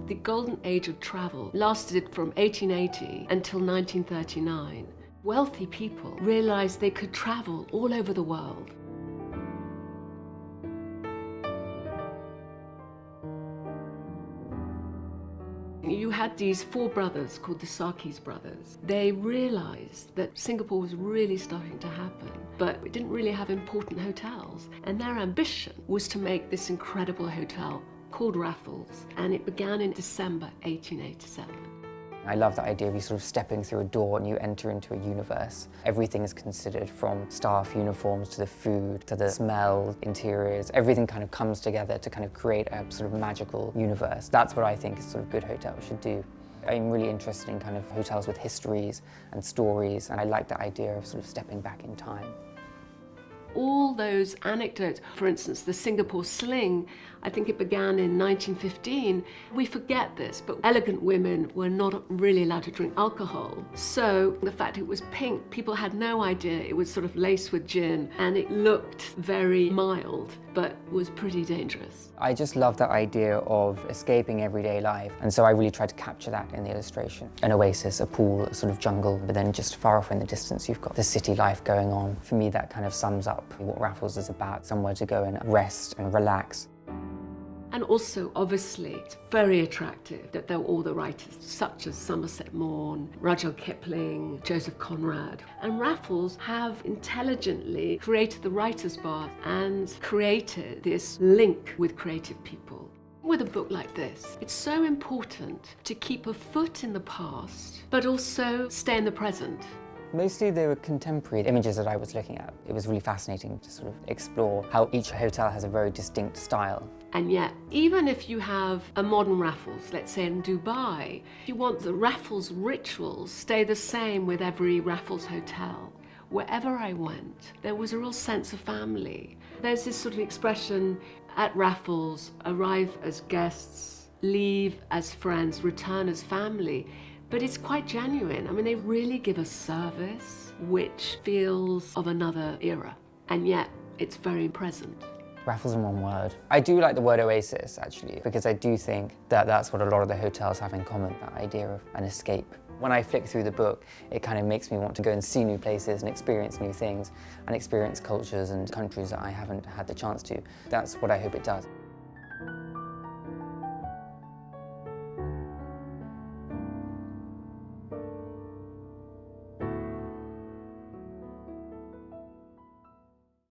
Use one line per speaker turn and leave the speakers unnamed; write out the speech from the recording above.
The golden age of travel lasted from 1880 until 1939. Wealthy people realized they could travel all over the world. You had these four brothers called the Soirees brothers. They realized that Singapore was really starting to happen, but it didn't really have important hotels. And their ambition was to make this incredible hotel called Raffles, and it began in December 1887.
I love the idea of you sort of stepping through a door and you enter into a universe. Everything is considered, from staff uniforms to the food, to the smell, interiors. Everything kind of comes together to kind of create a sort of magical universe. That's what I think a sort of good hotel should do. I'm really interested in kind of hotels with histories and stories, and I like the idea of sort of stepping back in time.
All those anecdotes, for instance, the Singapore sling, I think it began in 1915. We forget this, but elegant women were not really allowed to drink alcohol. So the fact it was pink, people had no idea it was sort of laced with gin, and it looked very mild, but was pretty dangerous.
I just love that idea of escaping everyday life, and so I really tried to capture that in the illustration. An oasis, a pool, a sort of jungle, but then just far off in the distance you've got the city life going on. For me, that kind of sums up what Raffles is about, somewhere to go and rest and relax.
And also, obviously, it's very attractive that there were all the writers, such as Somerset Maugham, Rudyard Kipling, Joseph Conrad. And Raffles have intelligently created the writer's bar and created this link with creative people. With a book like this, it's so important to keep a foot in the past, but also stay in the present.
Mostly they were contemporary images that I was looking at. It was really fascinating to sort of explore how each hotel has a very distinct style.
And yet, even if you have a modern Raffles, let's say in Dubai, you want the Raffles rituals stay the same with every Raffles hotel. Wherever I went, there was a real sense of family. There's this sort of expression at Raffles, arrive as guests, leave as friends, return as family. But it's quite genuine. I mean, they really give a service which feels of another era, and yet it's very present.
Raffles in one word. I do like the word oasis, actually, because I do think that that's what a lot of the hotels have in common, that idea of an escape. When I flick through the book, it kind of makes me want to go and see new places and experience new things and experience cultures and countries that I haven't had the chance to. That's what I hope it does.